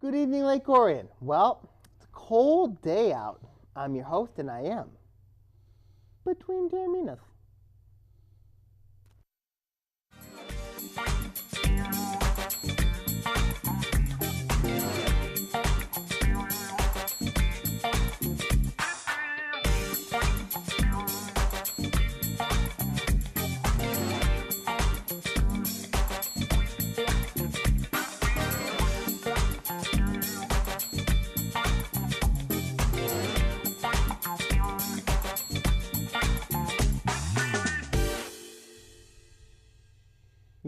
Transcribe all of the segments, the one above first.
Good evening, Lake Orion. Well, it's a cold day out. I'm your host, and I am between Taorminas.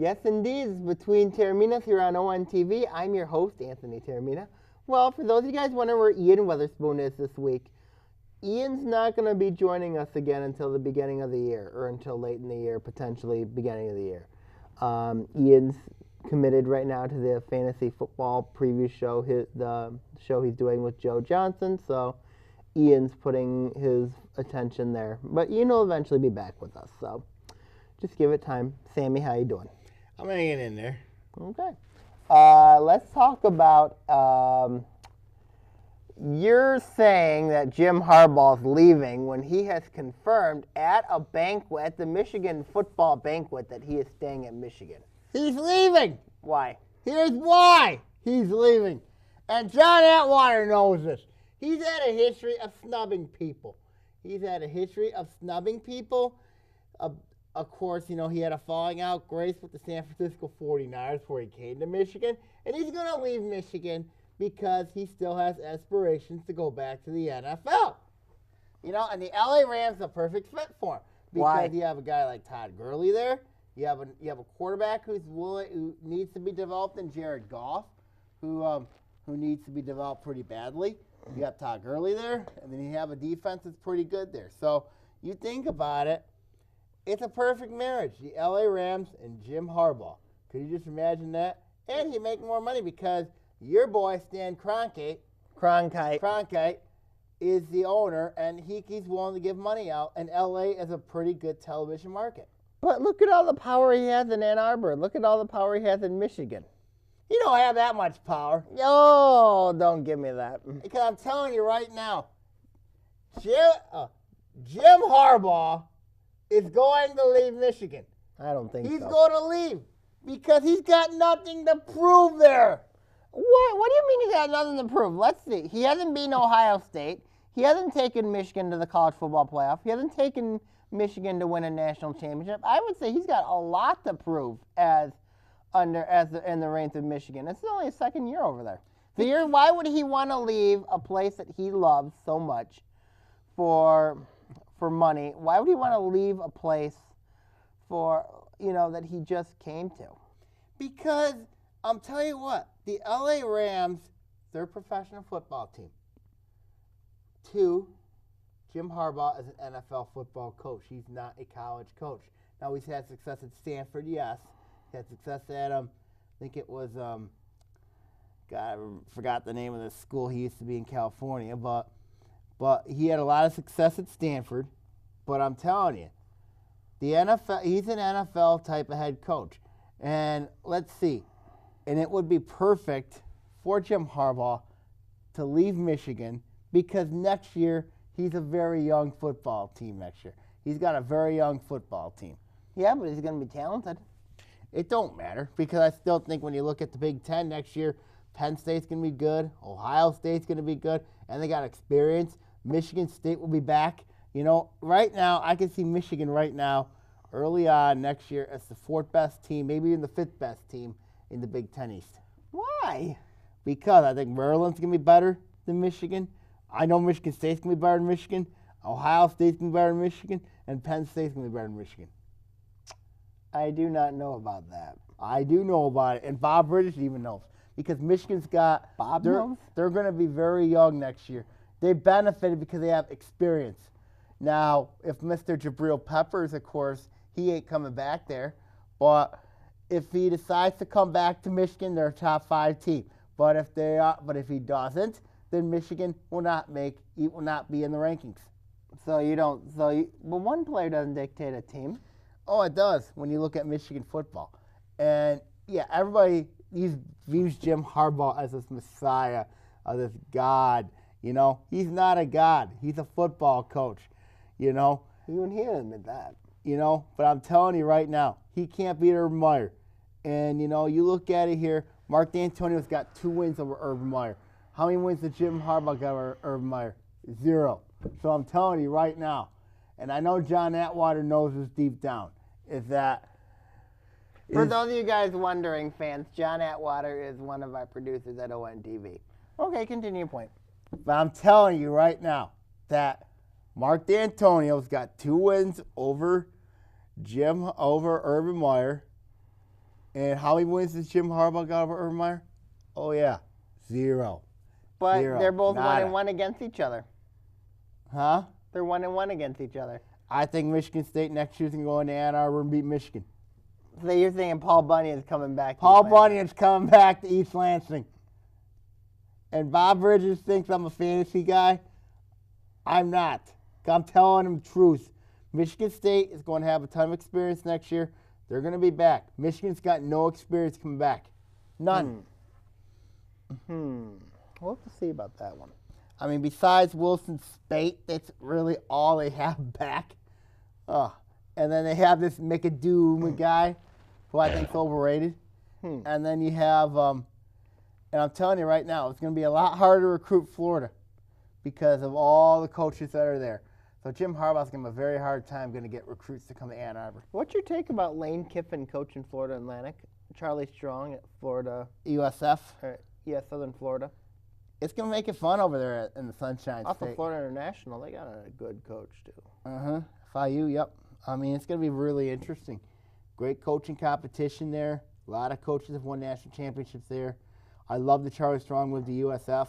Yes, indeed. It's between Taorminas here on ONTV. I'm your host, Anthony Taormina. Well, for those of you guys wondering where Ian Weatherspoon is this week, Ian's not going to be joining us again until the beginning of the year, or until late in the year, potentially beginning of the year. Ian's committed right now to the fantasy football preview show, the show he's doing with Joe Johnson, so Ian's putting his attention there. But Ian will eventually be back with us, so just give it time. Sammy, how you doing? I'm hanging in there. Okay. Let's talk about, you're saying that Jim Harbaugh's leaving when he has confirmed at a banquet, at the Michigan football banquet, that he is staying at Michigan. He's leaving. Why? Here's why he's leaving. And John Atwater knows this. He's had a history of snubbing people. Of course, you know, he had a falling out grace with the San Francisco 49ers before he came to Michigan. And he's going to leave Michigan because he still has aspirations to go back to the NFL. You know, and the LA Rams are a perfect fit for him. Because Why? you have a guy like Todd Gurley there. You have a quarterback who needs to be developed in Jared Goff, who needs to be developed pretty badly. You have Todd Gurley there, and then you have a defense that's pretty good there. So you think about it. It's a perfect marriage, the LA Rams and Jim Harbaugh. Could you just imagine that? And he'd make more money because your boy, Stan Kroenke is the owner, and he's willing to give money out, and LA is a pretty good television market. But look at all the power he has in Ann Arbor. Look at all the power he has in Michigan. You don't have that much power. Oh, don't give me that. Because I'm telling you right now, Jim Harbaugh is going to leave Michigan. I don't think He's so. going to leave because he's got nothing to prove there. What do you mean he's got nothing to prove? Let's see. He hasn't beaten Ohio State. He hasn't taken Michigan to the college football playoff. He hasn't taken Michigan to win a national championship. I would say he's got a lot to prove in the reins of Michigan. It's only his second year over there. Why would he want to leave a place that he loves so much for money? Why would he want to leave a place that he just came to? Because I'm telling you what, the LA Rams, they're a professional football team. 2, Jim Harbaugh is an NFL football coach. He's not a college coach. Now, he's had success at Stanford, yes. He had success at, I think it was, I forgot the name of the school he used to be in California, but he had a lot of success at Stanford. But I'm telling you, the NFL, he's an NFL type of head coach. And let's see. And it would be perfect for Jim Harbaugh to leave Michigan because next year he's a very young football team next year. He's got a very young football team. Yeah, but he's going to be talented. It don't matter because I still think when you look at the Big Ten next year, Penn State's going to be good, Ohio State's going to be good, and they got experience. Michigan State will be back. You know, right now, I can see Michigan right now, early on next year, as the 4th best team, maybe even the 5th best team in the Big Ten East. Why? Because I think Maryland's going to be better than Michigan. I know Michigan State's going to be better than Michigan. Ohio State's going to be better than Michigan. And Penn State's going to be better than Michigan. I do not know about that. I do know about it. And Bob British even knows. Because Michigan's got... Bob knows? They're going to be very young next year. They benefited because they have experience. Now, if Mr. Jabril Peppers, of course, he ain't coming back there. But if he decides to come back to Michigan, they're a top 5 team. But if he doesn't, then Michigan will not be in the rankings. But one player doesn't dictate a team. Oh, it does when you look at Michigan football. And yeah, everybody views Jim Harbaugh as this messiah, this god. You know, he's not a god. He's a football coach. You know, Even he admit that. you know. But I'm telling you right now, he can't beat Urban Meyer. And, you know, you look at it here, Mark D'Antonio's got 2 wins over Urban Meyer. How many wins did Jim Harbaugh got over Urban Meyer? 0. So I'm telling you right now, and I know John Atwater knows this deep down, is that... For those of you guys wondering, fans, John Atwater is one of our producers at ONTV. Okay, continue your point. But I'm telling you right now that Mark D'Antonio's got 2 wins over Urban Meyer. And how many wins does Jim Harbaugh got over Urban Meyer? Oh, yeah, 0. But 0. they're both Nada. 1-1 against each other. Huh? They're 1-1 against each other. I think Michigan State next year's going to go into Ann Arbor and beat Michigan. So you're saying Paul Bunyan's coming back to Paul Atlanta. Bunyan's coming back to East Lansing. And Bob Bridges thinks I'm a fantasy guy. I'm not. I'm telling him the truth. Michigan State is going to have a ton of experience next year. They're going to be back. Michigan's got no experience coming back. None. We'll have to see about that one. I mean, besides Wilson Spate, that's really all they have back. And then they have this McAdoo guy, who I think is overrated. And then you have, and I'm telling you right now, it's going to be a lot harder to recruit Florida because of all the coaches that are there. So Jim Harbaugh's going to have a very hard time going to get recruits to come to Ann Arbor. What's your take about Lane Kiffin coaching Florida Atlantic? Charlie Strong at Florida, USF. Southern Florida. It's going to make it fun over there in the Sunshine Also, State. Florida International, they got a good coach, too. FIU, yep. I mean, it's going to be really interesting. Great coaching competition there. A lot of coaches have won national championships there. I love that Charlie Strong moved to USF.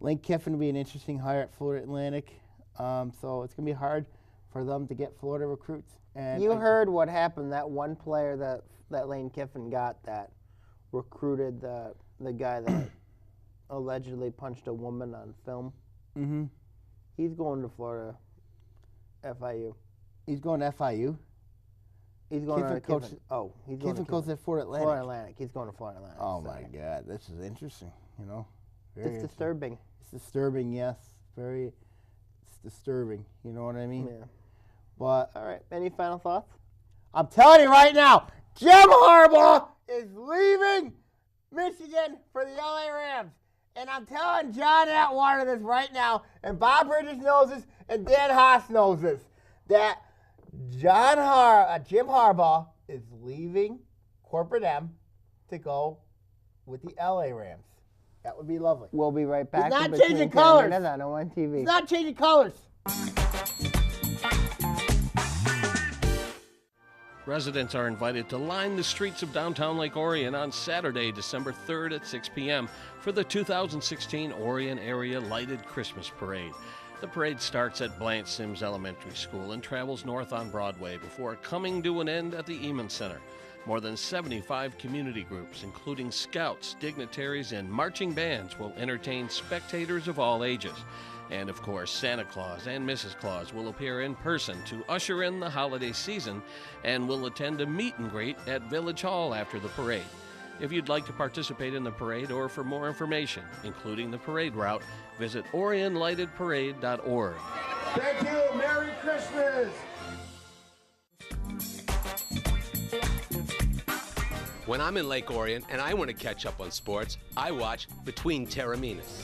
Lane Kiffin will be an interesting hire at Florida Atlantic. So it's going to be hard for them to get Florida recruits. And You heard what happened, that one player that Lane Kiffin got that recruited the guy that allegedly punched a woman on film. Mm-hmm. He's going to Florida FIU. He's going to FIU. He's going Kiffin to coach- Kiffin. Oh, he's going Kiffin to coaches at Florida Atlantic. Florida Atlantic. He's going to Florida Atlantic. Oh, sorry. my God. This is interesting, you know. Very It's interesting. disturbing. It's disturbing, yes. It's disturbing. You know what I mean? Yeah. But All right. Any final thoughts? I'm telling you right now, Jim Harbaugh is leaving Michigan for the LA Rams. And I'm telling John Atwater this right now, and Bob Bridges knows this, and Dan Haas knows this, that Jim Harbaugh is leaving Corporate M to go with the LA Rams. That would be lovely. We'll be right back. not with changing Between colors. Taorminas on ONTV. He's not changing colors. Residents are invited to line the streets of downtown Lake Orion on Saturday, December 3rd at 6 p.m. for the 2016 Orion Area Lighted Christmas Parade. The parade starts at Blanche Sims Elementary School and travels north on Broadway before coming to an end at the Eamon Center. More than 75 community groups, including scouts, dignitaries, and marching bands, will entertain spectators of all ages. And of course, Santa Claus and Mrs. Claus will appear in person to usher in the holiday season and will attend a meet and greet at Village Hall after the parade. If you'd like to participate in the parade or for more information, including the parade route, visit orionlightedparade.org. Thank you. Merry Christmas. When I'm in Lake Orion and I want to catch up on sports, I watch Between Taorminas.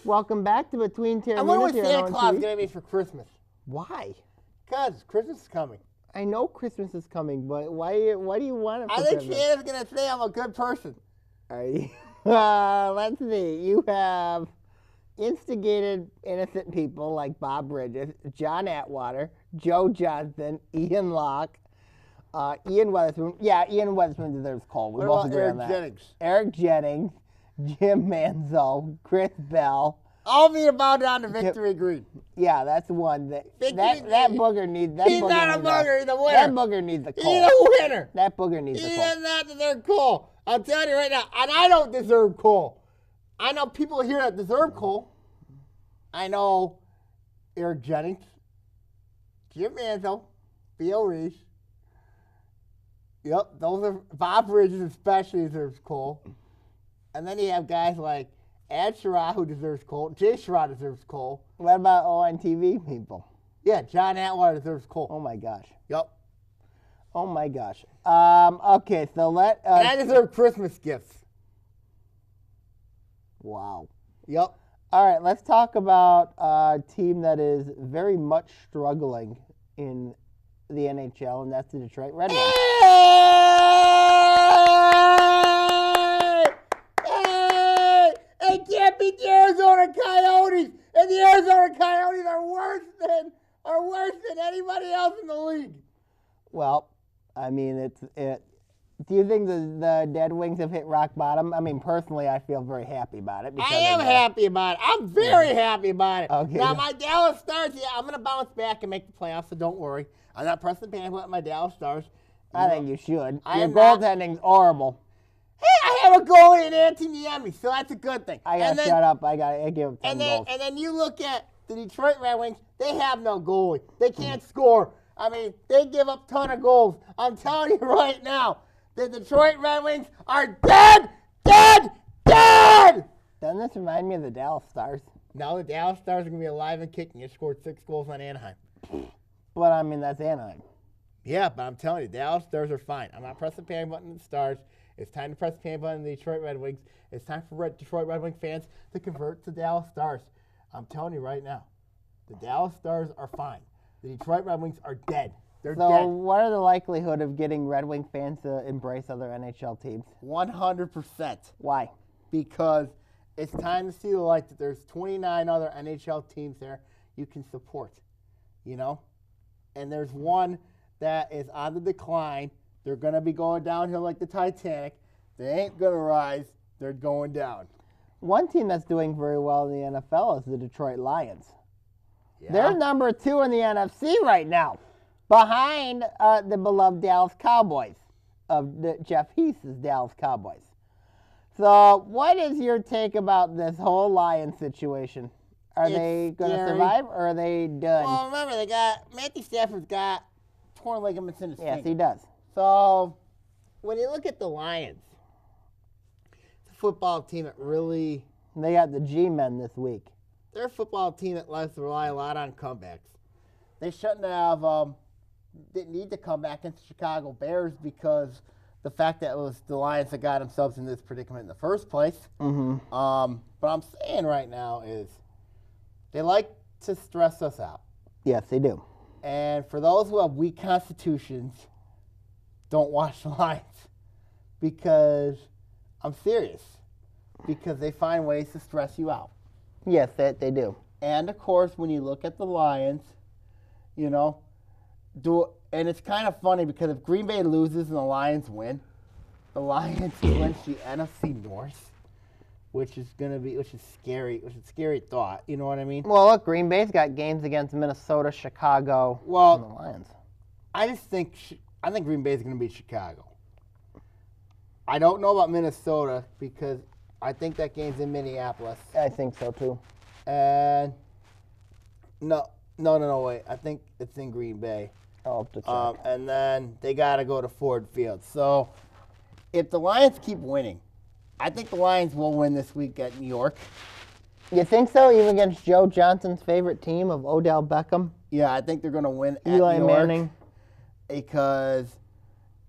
Welcome back to Between Taorminas. I wonder what here Santa on Claus ONTV. is going to be for Christmas. Why? Because Christmas is coming. I know Christmas is coming, but why do you want it for I think Christmas? Santa's going to say I'm a good person. Are you? Let's see. You have instigated innocent people like Bob Bridges, John Atwater, Joe Johnson, Ian Locke, Ian Weatherspoon. Yeah, Ian Weatherspoon deserves call. We What both about agree Eric on that. Jennings? Eric Jennings, Jim Manzo, Chris Bell. All me about down to Victory Green. Yeah, that's one. That Victory booger needs. That He's booger not a needs booger, he's a winner. That booger needs a He's call. a winner. That booger needs He a call. does not deserve coal. I'm telling you right now, and I don't deserve coal. I know people here that deserve coal. I know Eric Jennings, Jim Manzo, Theo Reese. Yep, those are Bob Bridges especially deserves Cole. And then you have guys like Ed Sherrod, who deserves Cole. Jay Sherrod deserves Cole. What about ONTV people? Yeah, John Atwater deserves Cole. Oh, my gosh. Yep. Oh, my gosh. Okay, so let us... And I deserve Christmas gifts. Wow. Yep. All right, let's talk about a team that is very much struggling in the NHL, and that's the Detroit Red Wings. Hey! It can't beat the Arizona Coyotes, and the Arizona Coyotes are worse than anybody else in the league. Well, I mean, do you think the Dead Wings have hit rock bottom? I mean, personally, I feel very happy about it. I am happy about it. I'm very happy about it. Okay. Now, my Dallas Stars, I'm going to bounce back and make the playoffs, so don't worry. I'm not pressing panic about my Dallas Stars. I think you should. I Your am not. goaltending's horrible. Hey, I have a goalie in Anthony Niemi, so that's a good thing. I got to shut up. I give him 10 goals. And then you look at the Detroit Red Wings, they have no goalie. They can't score. I mean, they give up a ton of goals. I'm telling you right now, the Detroit Red Wings are dead, dead, dead! Doesn't this remind me of the Dallas Stars? Now the Dallas Stars are going to be alive and kicking. They scored 6 goals on Anaheim. But, I mean, that's Anaheim. Yeah, but I'm telling you, Dallas Stars are fine. I'm not pressing the panic button on the Stars. It's time to press the panic button on the Detroit Red Wings. It's time for Detroit Red Wings fans to convert to Dallas Stars. I'm telling you right now, the Dallas Stars are fine. The Detroit Red Wings are dead. They're So, dead. what are the likelihood of getting Red Wing fans to embrace other NHL teams? 100%. Why? Because it's time to see the light that there's 29 other NHL teams there you can support, you know? And there's one that is on the decline. They're going to be going downhill like the Titanic. They ain't going to rise. They're going down. One team that's doing very well in the NFL is the Detroit Lions. Yeah. They're number 2 in the NFC right now, behind the beloved Dallas Cowboys of Jeff Heath's Dallas Cowboys. So what is your take about this whole Lions situation? Are they going to survive, or are they done? Well, remember, Matthew Stafford's got torn ligaments in his Yes, finger. he does. So when you look at the Lions, it's a football team that really... They got the G-men this week. They're a football team that likes to rely a lot on comebacks. They shouldn't have didn't need to come back against the Chicago Bears because the fact that it was the Lions that got themselves in this predicament in the first place. Mm-hmm. But I'm saying right now is they like to stress us out. Yes, they do. And for those who have weak constitutions, don't watch the Lions. Because I'm serious. Because they find ways to stress you out. Yes, they do. And, of course, when you look at the Lions, you know, and it's kind of funny because if Green Bay loses and the Lions win, the Lions clinch the NFC North, which is scary. Which is a scary thought. You know what I mean? Well, look, Green Bay's got games against Minnesota, Chicago, and the Lions. I think Green Bay's going to beat Chicago. I don't know about Minnesota because I think that game's in Minneapolis. I think so, too. And no, wait. I think it's in Green Bay. I'll have to check. And then they got to go to Ford Field. So if the Lions keep winning, I think the Lions will win this week at New York. You think so, even against Joe Johnson's favorite team of Odell Beckham? Yeah, I think they're going to win at Eli New York. Manning?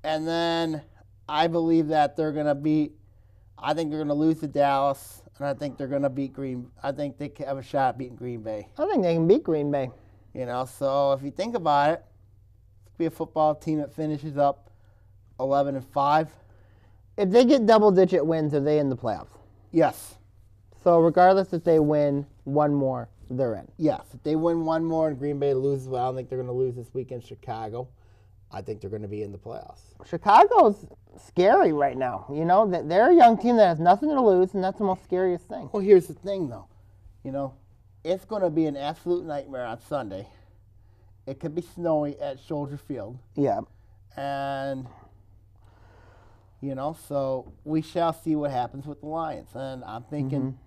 And then I believe that I think they're going to lose to Dallas, and I think they're going to beat I think they have a shot at beating Green Bay. I think they can beat Green Bay. You know, so if you think about it, it's be a football team that finishes up 11-5. If they get double-digit wins, are they in the playoffs? Yes. So regardless if they win one more, they're in. Yes. If they win one more and Green Bay loses, well, I don't think they're going to lose this week in Chicago. I think they're going to be in the playoffs. Chicago's scary right now. You know, they're a young team that has nothing to lose, and that's the most scariest thing. Well, here's the thing, though. You know, it's going to be an absolute nightmare on Sunday. It could be snowy at Soldier Field. Yeah. And, you know, so we shall see what happens with the Lions. And I'm thinking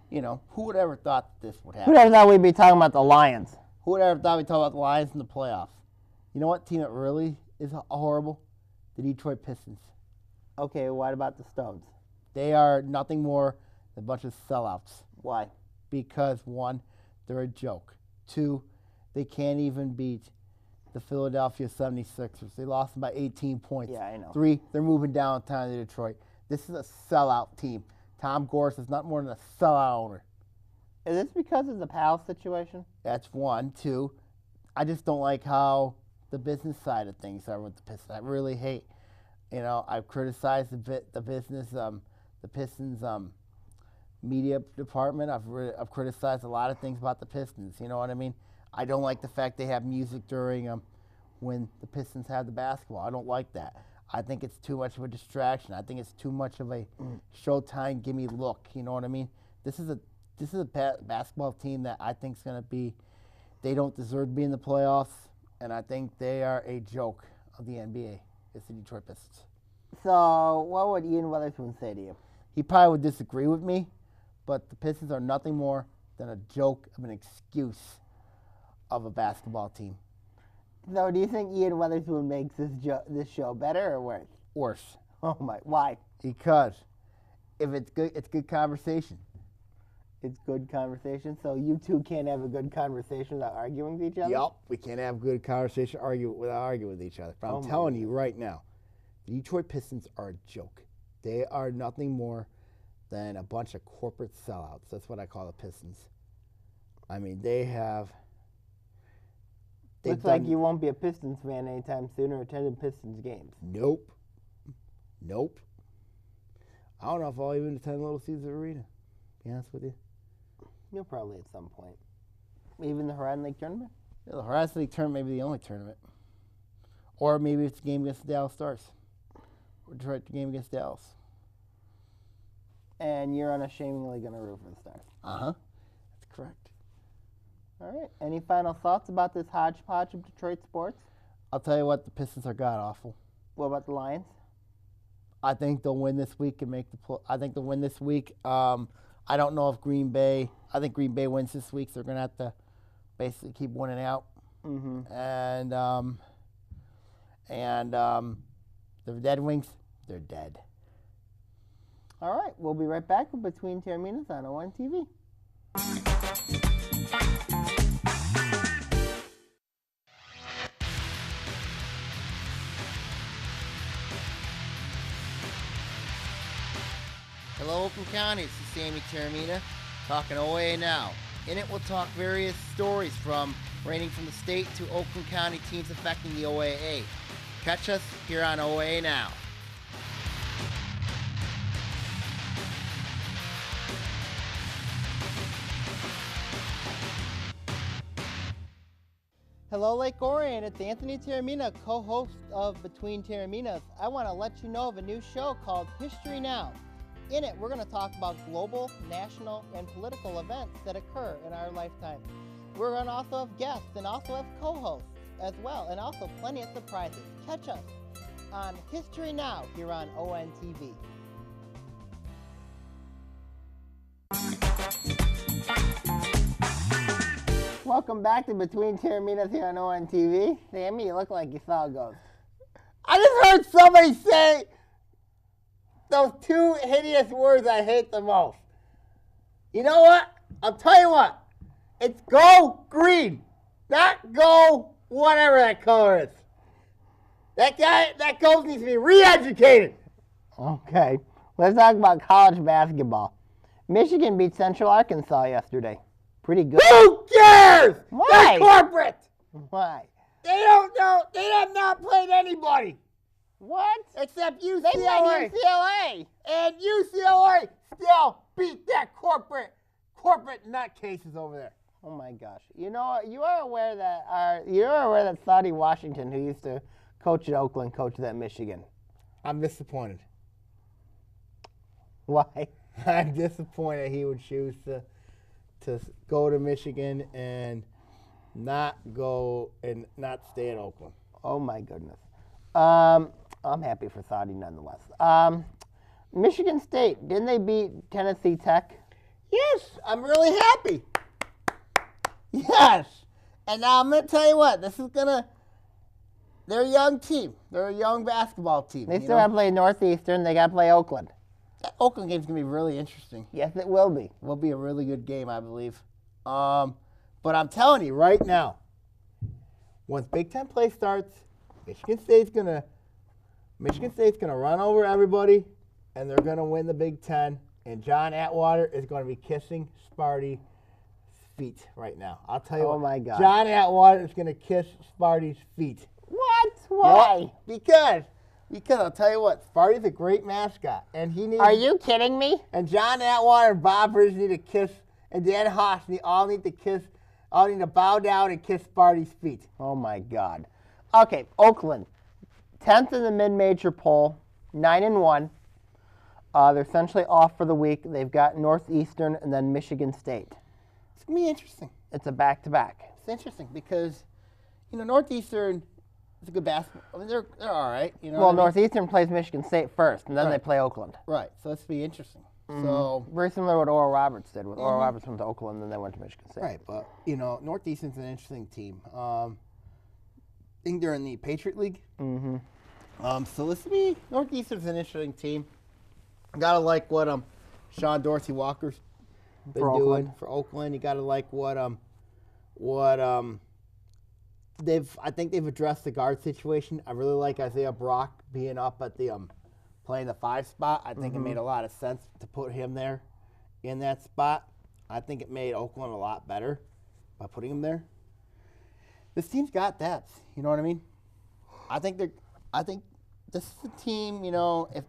You know, who would ever thought this would Who happen? never thought we'd be talking about the Lions? Who would ever thought we'd talk about the Lions in the playoffs? You know what team that really is horrible? The Detroit Pistons. Okay, what about the Stones? They are nothing more than a bunch of sellouts. Why? Because, one, they're a joke. Two, they can't even beat the Philadelphia 76ers. They lost them by 18 points. Yeah, I know. Three, they're moving downtown to Detroit. This is a sellout team. Tom Gorse is not more than a sellout owner. Is this because of the Pal situation? That's one. Two, I just don't like how the business side of things are with the Pistons. I really hate, I've criticized the business, the Pistons media department. I've criticized a lot of things about the Pistons. You know what I mean? I don't like the fact they have music during when the Pistons have the basketball. I don't like that. I think it's too much of a distraction. I think it's too much of a Showtime gimme look. You know what I mean? This is a basketball team that I think is going to be. They don't deserve to be in the playoffs, and I think they are a joke of the NBA. It's the Detroit Pistons. So, what would Ian Weatherspoon say to you? He probably would disagree with me, but the Pistons are nothing more than a joke of an excuse of a basketball team. So, do you think Ian Weatherspoon makes this show better or worse? Worse. Oh my! Why? Because if it's good conversation. It's good conversation. So you two can't have a good conversation without arguing with each other? Yep. We can't have good conversation without arguing with each other. But I'm telling you right now, the Detroit Pistons are a joke. They are nothing more than a bunch of corporate sellouts. That's what I call the Pistons. I mean, Looks like you won't be a Pistons fan anytime soon or attending Pistons games. Nope. I don't know if I'll even attend Little Caesar Arena, to be honest with you. You'll probably at some point. Even the Horizon League tournament? Yeah, the Horizon League tournament may be the only tournament. Or maybe it's a game against the Dallas Stars. Or Detroit game against Dallas. And you're unashamedly going to root for the Stars. Uh-huh. That's correct. All right. Any final thoughts about this hodgepodge of Detroit sports? I'll tell you what, the Pistons are god-awful. What about the Lions? I think they'll win this week and make I think they'll win this week. I don't know if I think Green Bay wins this week, so they're going to have to basically keep winning out. Mm-hmm. And the Dead Wings, they're dead. All right. We'll be right back with Between Taorminas on ON TV. Hello, Oakland County. This is Sammy Taormina talking OA Now. In it, we'll talk various stories ranging from the state to Oakland County teams affecting the OAA. Catch us here on OA Now. Hello, Lake Orion. It's Anthony Taormina, co-host of Between Taorminas. I want to let you know of a new show called History Now. In it, we're going to talk about global, national, and political events that occur in our lifetime. We're going to also have guests and also have co-hosts as well, and also plenty of surprises. Catch us on History Now here on ONTV. Welcome back to Between Taorminas here on ONTV. Sammy, you look like you saw a ghost. I just heard somebody say those two hideous words I hate the most. You know what? I'll tell you what. It's go green, not go whatever that color is. That ghost needs to be re-educated. Okay, let's talk about college basketball. Michigan beat Central Arkansas yesterday. Pretty good. Who cares? Why? They're corporate. Why? They don't know. They have not played anybody. What? Except UCLA. They played UCLA. And UCLA still beat that corporate nutcases over there. Oh my gosh! You know, you are aware that Saudi Washington, who used to coach at Oakland, coaches at Michigan. I'm disappointed. Why? I'm disappointed he would choose to go to Michigan and not stay at Oakland. Oh my goodness. I'm happy for Saudi nonetheless. Michigan State, didn't they beat Tennessee Tech? Yes, I'm really happy. Yes. And now I'm going to tell you what, they're a young team. They're a young basketball team. They still got to play Northeastern. They got to play Oakland. That Oakland game's going to be really interesting. Yes, it will be. Will be a really good game, I believe. But I'm telling you right now, once Big Ten play starts, Michigan State's gonna run over everybody, and they're gonna win the Big Ten. And John Atwater is gonna be kissing Sparty's feet right now. I'll tell you what. Oh my God. John Atwater is gonna kiss Sparty's feet. What? Why? Because I'll tell you what, Sparty's a great mascot, and he needs. Are you kidding me? And John Atwater and Bob Bridges need to kiss, and Dan Haas all need to bow down and kiss Sparty's feet. Oh my God. Okay, Oakland, 10th in the mid-major poll, 9-1. They're essentially off for the week. They've got Northeastern and then Michigan State. It's gonna be interesting. It's a back-to-back. It's interesting because, Northeastern is a good basketball. I mean, they're all right. Well, Northeastern plays Michigan State first, and then they play Oakland. Right. So it's be interesting. Mm-hmm. So very similar to what Oral Roberts did. Oral Roberts went to Oakland, and then they went to Michigan State. Right, but Northeastern's an interesting team. I think they're in the Patriot League. Mm-hmm. So Northeastern's an interesting team. Gotta like what Sean Dorsey Walker's been doing for Oakland. You gotta like what I think they've addressed the guard situation. I really like Isaiah Brock being up at the playing the 5 spot. I think it made a lot of sense to put him there in that spot. I think it made Oakland a lot better by putting him there. This team's got depth. You know what I mean? I think this is a team. If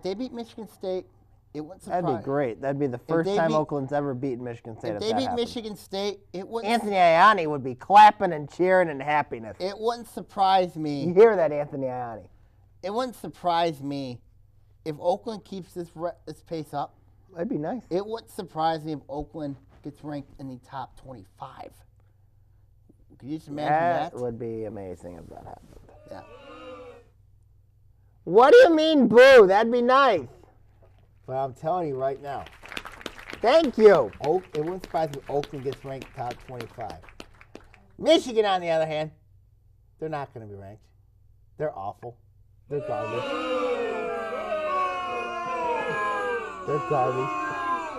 they beat Michigan State, it wouldn't surprise. That'd be great. That'd be the first time Oakland's ever beaten Michigan State. If they beat Michigan State, it wouldn't. Anthony Ianni would be clapping and cheering in happiness. It wouldn't surprise me. You hear that, Anthony Ianni? It wouldn't surprise me if Oakland keeps this pace up. That'd be nice. It wouldn't surprise me if Oakland gets ranked in the top 25. Could you just imagine that? That would be amazing if that happened. Yeah. What do you mean, boo? That'd be nice. But I'm telling you right now. Thank you. It wouldn't surprise me if Oakland gets ranked top 25. Michigan, on the other hand, they're not going to be ranked. They're awful. They're garbage. They're garbage.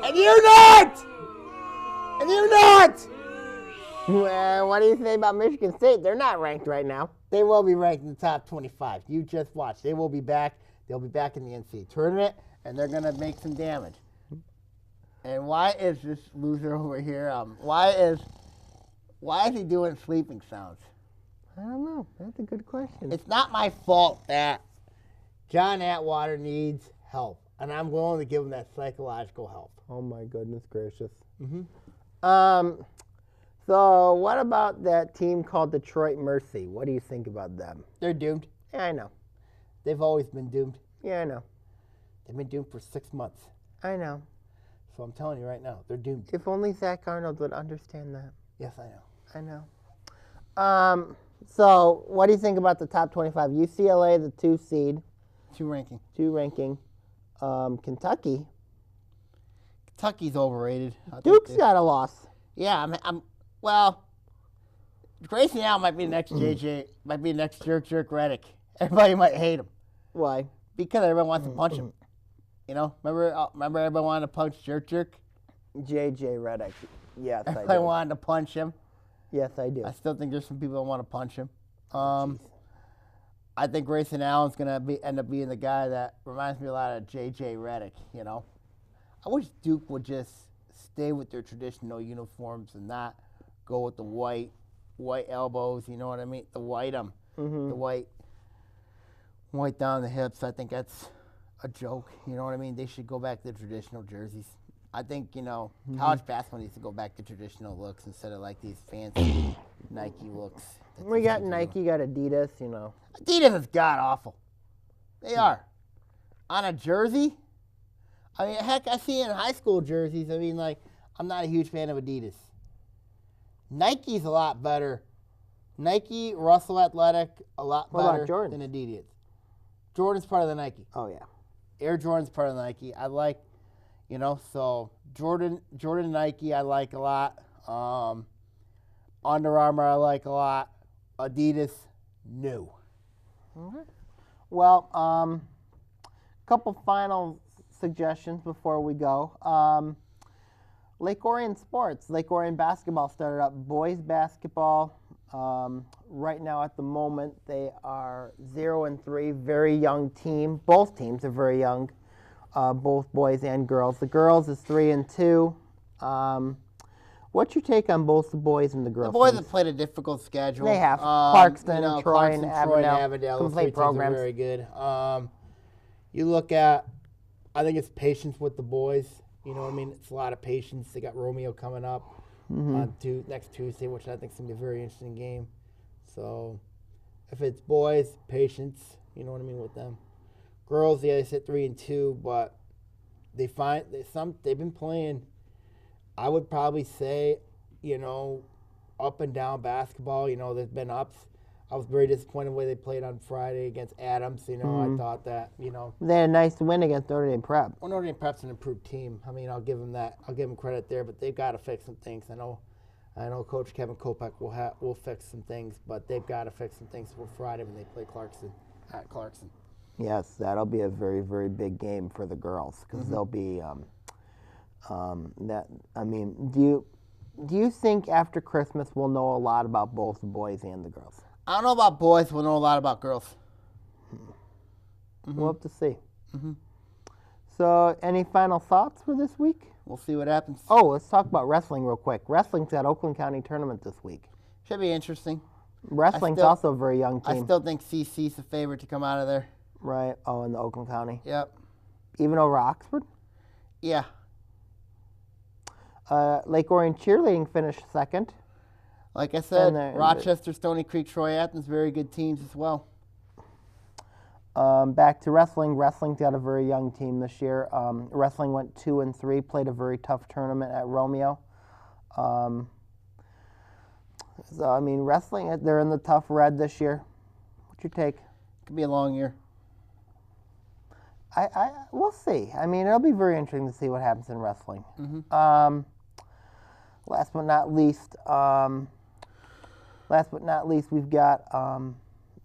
And you're not! And you're not! Well, what do you say about Michigan State? They're not ranked right now. They will be ranked in the top 25. You just watch. They will be back. They'll be back in the NCAA tournament, and they're going to make some damage. And why is this loser over here? Why is he doing sleeping sounds? I don't know. That's a good question. It's not my fault that John Atwater needs help, and I'm willing to give him that psychological help. Oh my goodness gracious. Mm-hmm. So what about that team called Detroit Mercy? What do you think about them? They're doomed. Yeah, I know. They've always been doomed. Yeah, I know. They've been doomed for 6 months. I know. So I'm telling you right now, they're doomed. If only Zach Arnold would understand that. Yes, I know. I know. So what do you think about the top 25? UCLA, the 2 seed. 2 ranking. 2 ranking. Kentucky. Kentucky's overrated. Duke's got a loss. Yeah, well, Grayson Allen might be the next JJ, might be the next Jerk Reddick. Everybody might hate him. Why? Because everyone wants to punch him. Remember everyone wanted to punch Jerk? JJ Reddick. Yes, I do. Everybody wanted to punch him. Yes, I do. I still think there's some people that want to punch him. I think Grayson Allen's going to end up being the guy that reminds me a lot of JJ Reddick, I wish Duke would just stay with their traditional uniforms and not go with the white elbows, you know what I mean? The white down the hips. I think that's a joke, you know what I mean? They should go back to the traditional jerseys. I think, college basketball needs to go back to traditional looks instead of like these fancy Nike looks. We got Nike, got Adidas, Adidas is god-awful. They are. On a jersey? I mean, heck, I see it in high school jerseys. I mean, I'm not a huge fan of Adidas. Nike's a lot better. Nike, Russell Athletic, a lot better than Adidas. Jordan's part of the Nike. Oh, yeah. Air Jordan's part of the Nike. I like, So Jordan Nike I like a lot. Under Armour I like a lot. Adidas, no. Okay. Well, couple final suggestions before we go. Lake Orion sports. Lake Orion basketball started up. Boys basketball. Right now, at the moment, they are 0-3. Very young team. Both teams are very young. Both boys and girls. The girls is 3-2. What's your take on both the boys and the girls? The boys teams? have played a difficult schedule. They have. Clarkston and Troy Clarkston, and Avondale. Complete Those three teams programs. are very good. You look at, I think it's patience with the boys. You know what I mean? It's a lot of patience. They got Romeo coming up on next Tuesday, which I think is going to be a very interesting game. So if it's boys, patience, you know what I mean, with them. Girls, yeah, they sit 3-2, but they've been playing, I would probably say, up and down basketball. There's been ups. I was very disappointed the way they played on Friday against Adams. I thought that, They had a nice win against Notre Dame Prep. Well, Notre Dame Prep's an improved team. I mean, I'll give them that. I'll give them credit there, but they've got to fix some things. I know Coach Kevin Kopech will fix some things, but they've got to fix some things for Friday when they play Clarkston at Clarkston. Yes, that'll be a very, very big game for the girls because they'll be do you think after Christmas we'll know a lot about both the boys and the girls? I don't know about boys. We'll know a lot about girls. We'll have to see. So, any final thoughts for this week? We'll see what happens. Oh, let's talk about wrestling real quick. Wrestling's at Oakland County Tournament this week. Should be interesting. Wrestling's also a very young team. I still think CC's the favorite to come out of there. Right. Oh, in the Oakland County. Yep. Even over Oxford? Yeah. Lake Orion cheerleading finished second. Like I said, Rochester, Stony Creek, Troy Athens, very good teams as well. Back to wrestling. Wrestling's got a very young team this year. Wrestling went 2-3, played a very tough tournament at Romeo. Wrestling, they're in the tough red this year. What's your take? Could be a long year. We'll see. It'll be very interesting to see what happens in wrestling. Last but not least, we've got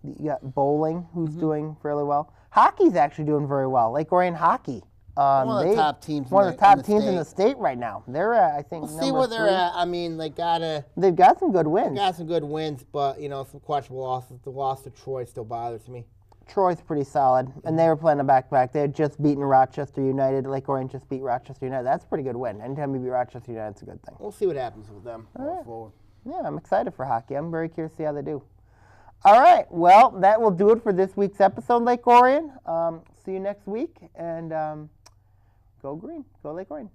you got bowling, who's doing fairly well. Hockey's actually doing very well. Lake Orion hockey. One of the top teams. One of the top teams in the state right now. They're at, I think, we'll see where they're at. They've got some good wins. Got some good wins, but some questionable losses. The loss to Troy still bothers me. Troy's pretty solid, and they were playing a back-to-back. They had just beaten Rochester United. Lake Orion just beat Rochester United. That's a pretty good win. Anytime you beat Rochester United, it's a good thing. We'll see what happens with them going forward. Yeah, I'm excited for hockey. I'm very curious to see how they do. All right, well, that will do it for this week's episode, Lake Orion. See you next week, and go green. Go Lake Orion.